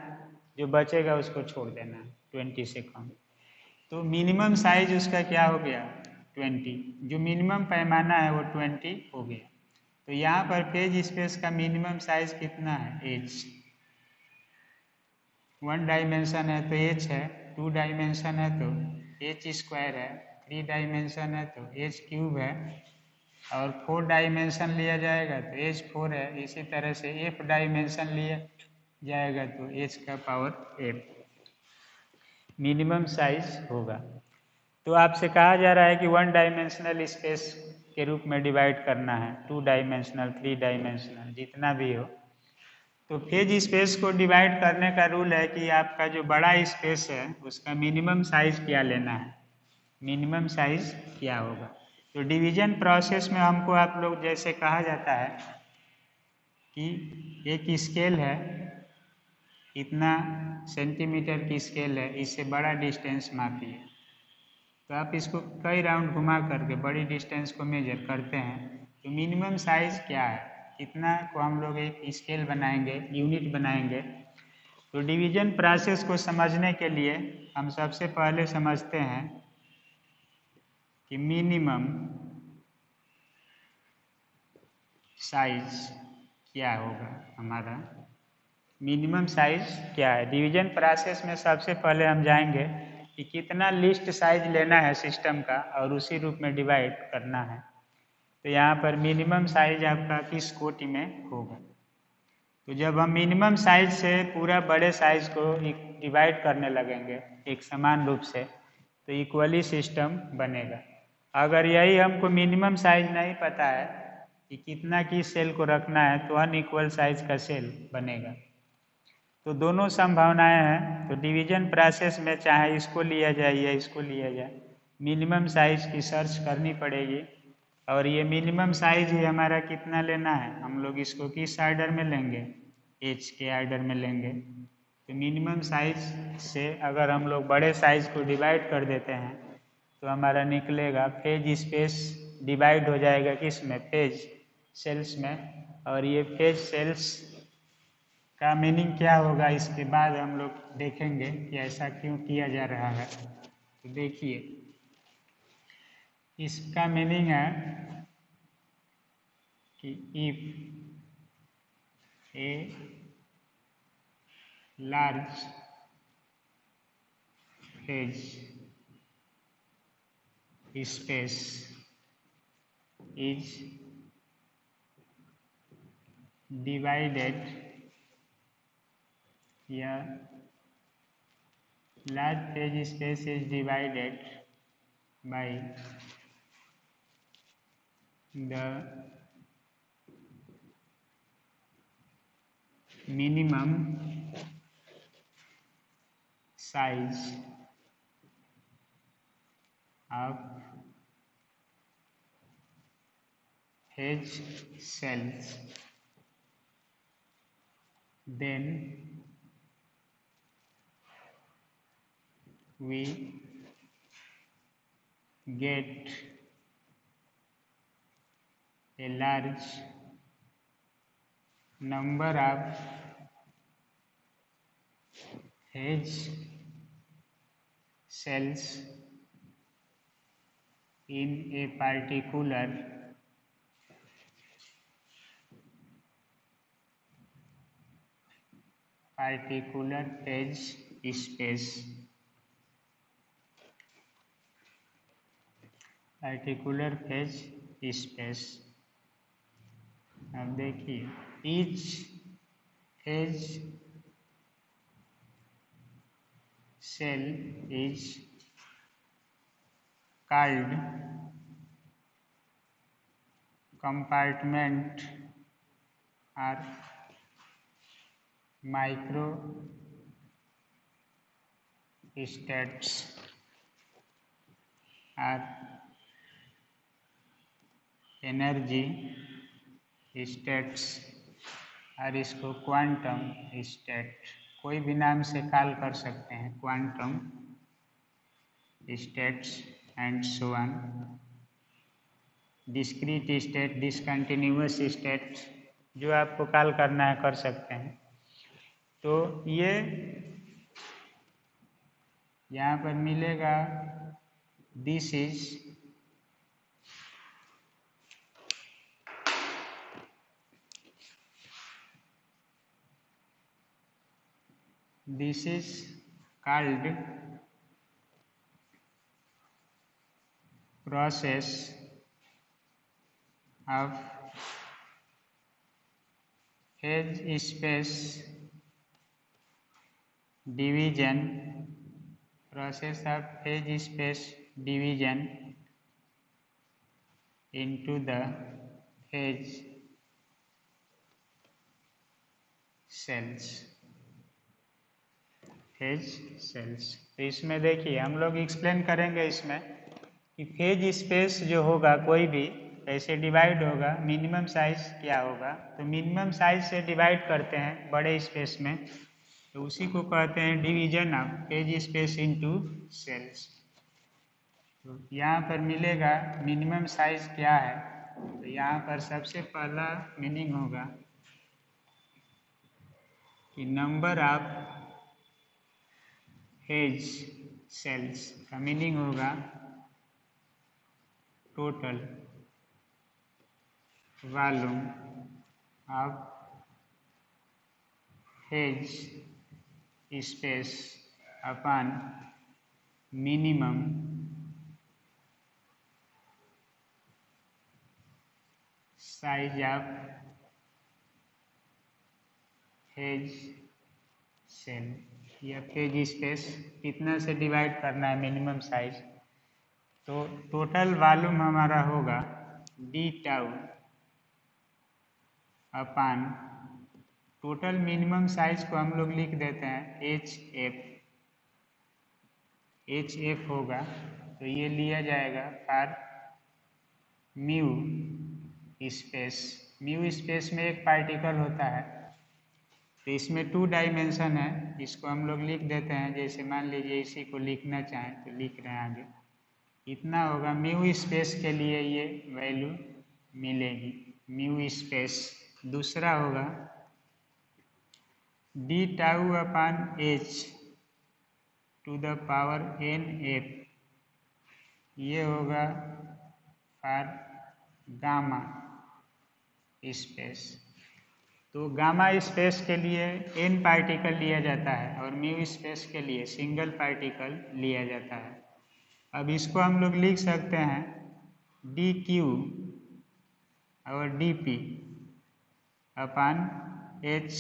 A: जो बचेगा उसको छोड़ देना है, 20 से कम। तो मिनिमम साइज उसका क्या हो गया, 20, जो मिनिमम पैमाना है वो 20 हो गया। तो यहाँ पर पेज स्पेस का मिनिमम साइज कितना है, एच। 1 डायमेंशन है तो एच है, 2 डायमेंशन है तो एच स्क्वायर है, 3 डायमेंशन है तो एच क्यूब है, और 4 डायमेंशन लिया जाएगा तो एच 4 है। इसी तरह से एफ डायमेंशन लिया जाएगा तो एच का पावर एफ मिनिमम साइज होगा। तो आपसे कहा जा रहा है कि 1 डायमेंशनल स्पेस के रूप में डिवाइड करना है, 2 डायमेंशनल, 3 डायमेंशनल, जितना भी हो। तो फेज स्पेस को डिवाइड करने का रूल है कि आपका जो बड़ा स्पेस है उसका मिनिमम साइज क्या लेना है, मिनिमम साइज क्या होगा। तो डिवीजन प्रोसेस में हमको आप लोग जैसे कहा जाता है कि एक स्केल है, इतना सेंटीमीटर की स्केल है, इससे बड़ा डिस्टेंस मापिए। तो आप इसको कई राउंड घुमा करके बड़ी डिस्टेंस को मेजर करते हैं, तो मिनिमम साइज क्या है, कितना को हम लोग एक स्केल बनाएंगे, यूनिट बनाएंगे। तो डिवीजन प्रोसेस को समझने के लिए हम सबसे पहले समझते हैं कि मिनिमम साइज क्या होगा हमारा, मिनिमम साइज क्या है। डिवीजन प्रोसेस में सबसे पहले हम जाएंगे कि कितना लिस्ट साइज लेना है सिस्टम का और उसी रूप में डिवाइड करना है। तो यहाँ पर मिनिमम साइज आपका किस कोटि में होगा। तो जब हम मिनिमम साइज से पूरा बड़े साइज को डिवाइड करने लगेंगे एक समान रूप से, तो इक्वली सिस्टम बनेगा। अगर यही हमको मिनिमम साइज नहीं पता है कि कितना किस सेल को रखना है, तो अनइक्वल साइज का सेल बनेगा। तो दोनों संभावनाएं हैं। तो डिवीजन प्रोसेस में चाहे इसको लिया जाए या इसको लिया जाए, मिनिमम साइज की सर्च करनी पड़ेगी। और ये मिनिमम साइज ही हमारा कितना लेना है, हम लोग इसको किस आर्डर में लेंगे, एच के आर्डर में लेंगे। तो मिनिमम साइज से अगर हम लोग बड़े साइज को डिवाइड कर देते हैं तो हमारा निकलेगा फेज स्पेस डिवाइड हो जाएगा किस में, फेज सेल्स में। और ये फेज सेल्स का मीनिंग क्या होगा इसके बाद हम लोग देखेंगे कि ऐसा क्यों किया जा रहा है। तो देखिए, इसका मीनिंग है कि if a large phase space is divided या large phase space is divided by the minimum size of phase cells, then we get a large number of phase cells in a particular phase space. Particular phase space. अब देखिए, each phase cell is called compartment or microstates or energy states और इसको quantum state कोई भी नाम से call कर सकते हैं, quantum states and so on. Discrete state, discontinuous state, जो आपको कॉल करना है कर सकते हैं। तो ये यहाँ पर मिलेगा, this is called process of phase space division, process of phase space division into the phase cells, phase cells. तो इसमें देखिए हम लोग एक्सप्लेन करेंगे इसमें कि फेज स्पेस जो होगा कोई भी कैसे डिवाइड होगा, मिनिमम साइज क्या होगा। तो मिनिमम साइज से डिवाइड करते हैं बड़े स्पेस में, तो उसी को कहते हैं division of phase space into cells. तो यहाँ पर मिलेगा मिनिमम साइज क्या है, तो यहाँ पर सबसे पहला मीनिंग होगा कि नंबर ऑफ फेज सेल्स का मीनिंग होगा total volume of phase space upon minimum size of phase cell, या फेज स्पेस कितना से डिवाइड करना है मिनिमम साइज। तो टोटल वॉल्यूम हमारा होगा D tau upon total minimum size को हम लोग लिख देते हैं एच एफ होगा। तो ये लिया जाएगा for mu space. Mu space में एक पार्टिकल होता है, तो इसमें 2 डायमेंशन है, इसको हम लोग लिख देते हैं। जैसे मान लीजिए इसी को लिखना चाहें तो लिख रहे हैं आगे, इतना होगा म्यू स्पेस के लिए ये वैल्यू मिलेगी म्यू स्पेस। दूसरा होगा D tau upon H to the power N F, ये होगा फॉर गामा स्पेस। तो गामा स्पेस के लिए n पार्टिकल लिया जाता है और म्यू स्पेस के लिए सिंगल पार्टिकल लिया जाता है। अब इसको हम लोग लिख सकते हैं डी क्यू और डी पी अपान एच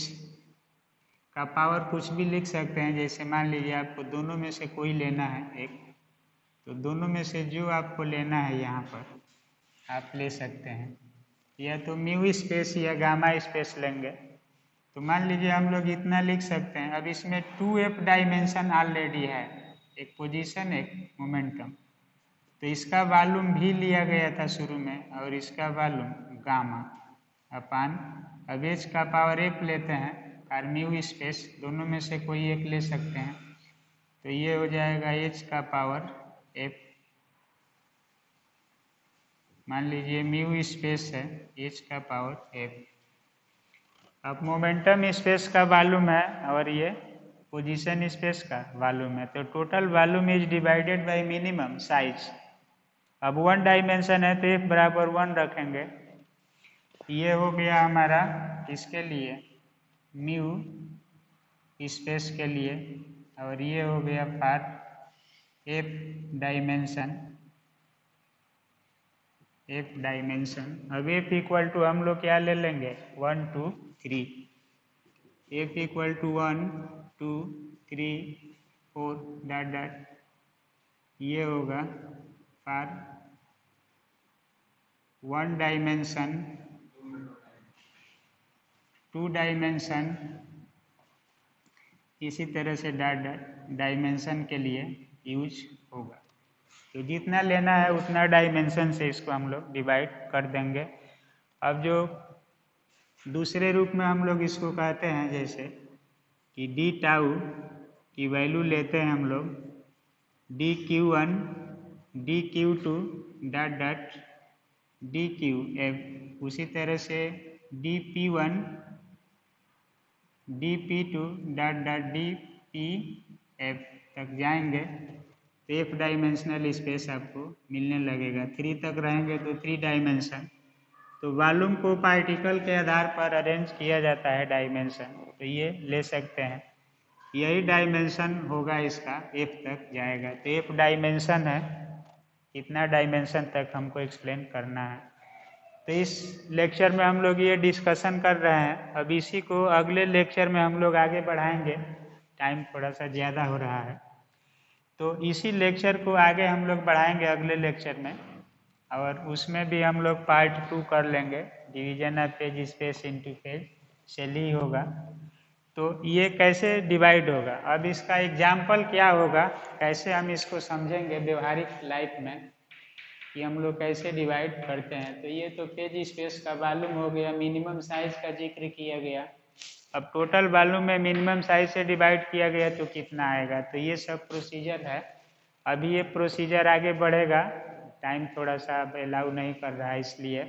A: का पावर कुछ भी लिख सकते हैं। जैसे मान लीजिए आपको दोनों में से कोई लेना है एक, तो दोनों में से जो आपको लेना है यहाँ पर आप ले सकते हैं, या तो म्यू स्पेस या गामा स्पेस लेंगे। तो मान लीजिए हम लोग इतना लिख सकते हैं। अब इसमें 2f डायमेंशन ऑलरेडी है, एक पोजीशन एक मोमेंटम। तो इसका वॉल्यूम भी लिया गया था शुरू में और इसका वॉल्यूम गामा अपान अब एच का पावर एफ लेते हैं और म्यू स्पेस दोनों में से कोई एक ले सकते हैं। तो ये हो जाएगा एच का पावर एफ, मान लीजिए म्यू स्पेस है एच का पावर एफ। अब मोमेंटम स्पेस का वॉल्यूम है और ये पोजीशन स्पेस का वॉल्यूम है, तो total volume is divided by minimum size. अब वन डायमेंशन है तो एफ बराबर 1 रखेंगे। ये हो गया हमारा इसके लिए म्यू स्पेस के लिए और ये हो गया फॉर एफ डायमेंशन। अब एफ इक्वल टू हम लोग क्या ले लेंगे 1 2 3, F equal to 1 2 3 4 dot dot. ये होगा फॉर 1 डायमेंशन 2 डायमेंशन, इसी तरह से डॉट डॉट डायमेंशन के लिए यूज होगा। तो जितना लेना है उतना डायमेंशन से इसको हम लोग डिवाइड कर देंगे। अब जो दूसरे रूप में हम लोग इसको कहते हैं जैसे कि डी टाउ की वैल्यू लेते हैं हम लोग D Q 1 D Q 2 dot dot D Q F, उसी तरह से D P 1 D P 2 dot dot D P F तक जाएंगे तो एफ डायमेंशनल स्पेस आपको मिलने लगेगा। 3 तक रहेंगे तो 3 डायमेंशन। तो वॉल्यूम को पार्टिकल के आधार पर अरेंज किया जाता है डायमेंशन, तो ये ले सकते हैं। यही डायमेंशन होगा इसका, एफ तक जाएगा तो एफ डायमेंशन है, इतना डायमेंशन तक हमको एक्सप्लेन करना है। तो इस लेक्चर में हम लोग ये डिस्कशन कर रहे हैं। अब इसी को अगले लेक्चर में हम लोग आगे बढ़ाएंगे, टाइम थोड़ा सा ज़्यादा हो रहा है तो इसी लेक्चर को आगे हम लोग बढ़ाएंगे अगले लेक्चर में, और उसमें भी हम लोग पार्ट 2 कर लेंगे, division of phase space into phase cell ही होगा। तो ये कैसे डिवाइड होगा, अब इसका एग्जाम्पल क्या होगा, कैसे हम इसको समझेंगे व्यवहारिक लाइफ में कि हम लोग कैसे डिवाइड करते हैं। तो ये तो फेज स्पेस का वॉल्यूम हो गया, मिनिमम साइज का जिक्र किया गया। अब टोटल वॉल्यूम में मिनिमम साइज से डिवाइड किया गया तो कितना आएगा, तो ये सब प्रोसीजर है। अभी ये प्रोसीजर आगे बढ़ेगा, टाइम थोड़ा सा अलाउ नहीं कर रहा है, इसलिए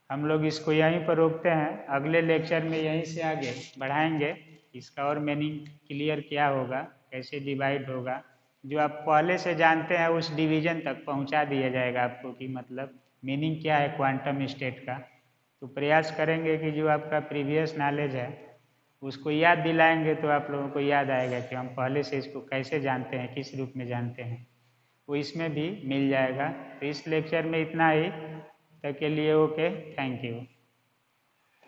A: हम लोग इसको यहीं पर रोकते हैं। अगले लेक्चर में यहीं से आगे बढ़ाएंगे, इसका और मीनिंग क्लियर क्या होगा, कैसे डिवाइड होगा, जो आप पहले से जानते हैं उस डिवीजन तक पहुंचा दिया जाएगा आपको कि मतलब मीनिंग क्या है क्वांटम स्टेट का। तो प्रयास करेंगे कि जो आपका प्रीवियस नॉलेज है उसको याद दिलाएंगे तो आप लोगों को याद आएगा कि हम पहले से इसको कैसे जानते हैं, किस रूप में जानते हैं, वो इसमें भी मिल जाएगा। तो इस लेक्चर में इतना ही तक के लिए ओके, थैंक यू।